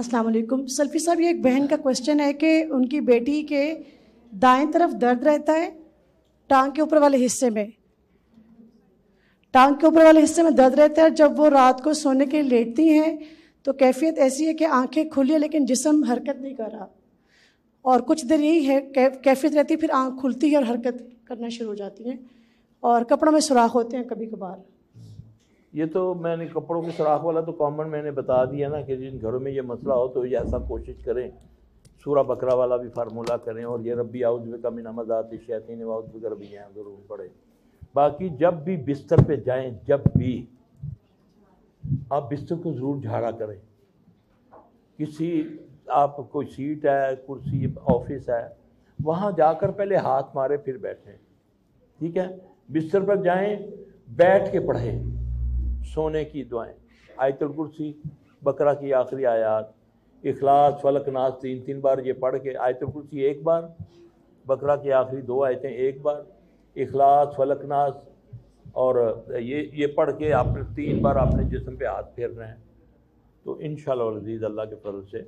السلام علیکم سلفی صاحب، یہ ایک بہن کا کوشچن ہے کہ ان کی بیٹی کے دائیں طرف درد رہتا ہے، ٹانگ کے اوپر والے حصے میں درد رہتا ہے. جب وہ رات کو سونے کے لیے لیٹتی ہیں تو کیفیت ایسی ہے کہ آنکھیں کھلی ہیں لیکن جسم حرکت نہیں کر رہا، اور کچھ دیر یہی ہے کیفیت رہتی ہے، پھر آنکھ کھلتی ہے اور حرکت کرنا شروع ہو جاتی ہیں، اور کپڑوں میں سوراخ ہوتے ہیں کبھی کبھار. یہ تو میں نے کپڑوں کے سوراخ والا تو کامن میں نے بتا دیا نا کہ جن گھروں میں یہ مسئلہ ہو تو یہ ایسا کوشش کریں، سورہ بقرہ والا بھی فارمولہ کریں، اور یہ ربی اعوذ بک من همزات الشیاطین واعوذ بک رب ان یحضرون پڑھیں. باقی جب بھی بستر پہ جائیں، جب بھی آپ بستر کو ضرور جھاڑا کریں. کسی آپ کوئی سیٹ ہے، کرسی، آفس ہے، وہاں جا کر پہلے ہاتھ مارے پھر بیٹھیں. ٹھیک ہے، بستر پر جائیں، بیٹھ کے پڑھیں سونے کی دعائیں، آیت الکرسی، بقرہ کی آخری آیات، اخلاص، فلق، ناس 3 بار یہ پڑھ کے، آیت الکرسی 1 بار، بقرہ کی آخری 2 آیتیں 1 بار، اخلاص، فلق، ناس، اور یہ پڑھ کے آپ نے 3 بار اپنے جسم پہ ہاتھ پھیرنا ہے. تو انشاءاللہ العزیز اللہ کے فضل سے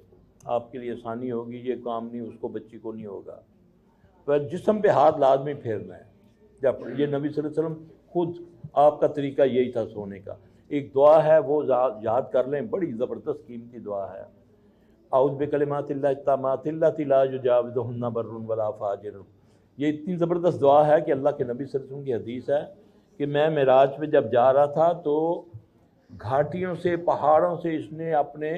آپ کے لیے آسانی ہوگی. یہ کام نہیں اس کو، بچی کو نہیں ہوگا، پر جسم پہ ہاتھ لازمی پھیرنا ہے. جب یہ نبی صلی اللہ علیہ وسلم خود آپ کا طریقہ یہی تھا سونے کا. ایک دعا ہے وہ یاد کر لیں، بڑی زبردست قیمتی دعا ہے. اعوذ بکلمات اللہ التامات اللتی لا یجاوزہن بر ولا فاجر. یہ اتنی زبردست دعا ہے کہ اللہ کے نبی صلی اللہ علیہ وسلم کی حدیث ہے کہ میں معراج پہ جب جا رہا تھا تو گھاٹیوں سے، پہاڑوں سے اس نے اپنے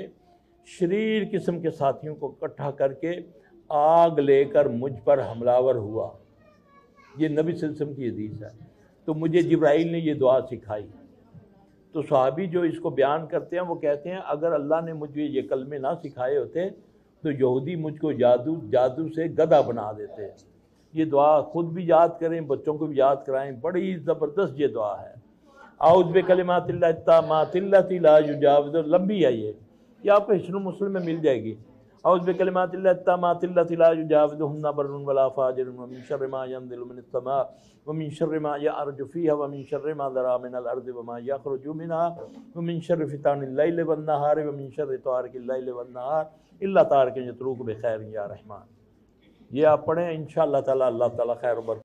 شریر قسم کے ساتھیوں کو اکٹھا کر کے آگ لے کر مجھ پر حملہ ور ہوا. یہ نبی صلی اللہ علیہ وسلم کی حدیث ہے. تو مجھے جبرائیل نے یہ دعا سکھائی. تو صحابی جو اس کو بیان کرتے ہیں وہ کہتے ہیں اگر اللہ نے مجھے یہ کلمے نہ سکھائے ہوتے تو یہودی مجھ کو جادو سے گدھا بنا دیتے. یہ دعا خود بھی یاد کریں، بچوں کو بھی یاد کرائیں، بڑی زبردست یہ دعا ہے. اعوذ بکلمات اللہ التامات اللتی لا یجاوزہن، لمبی ہے یہ آپ کو حسن مسلم میں مل جائے گی. اعوذ بکلمات اللہ التامات اللتی لا یجاوزہن بر ولا فاجر ومن شر ما ینزل من السماء ومن شر ما یعرج فیہا ومن شر ما ذرا من الارض وما یخرج منها ومن شر فتن اللیل والنہار ومن شر طارق اللیل والنہار الا طارق یطرق بخیر یا رحمان. یہ آپ پڑھیں، انشاءاللہ تعالی اللہ تعالی خیر و برکت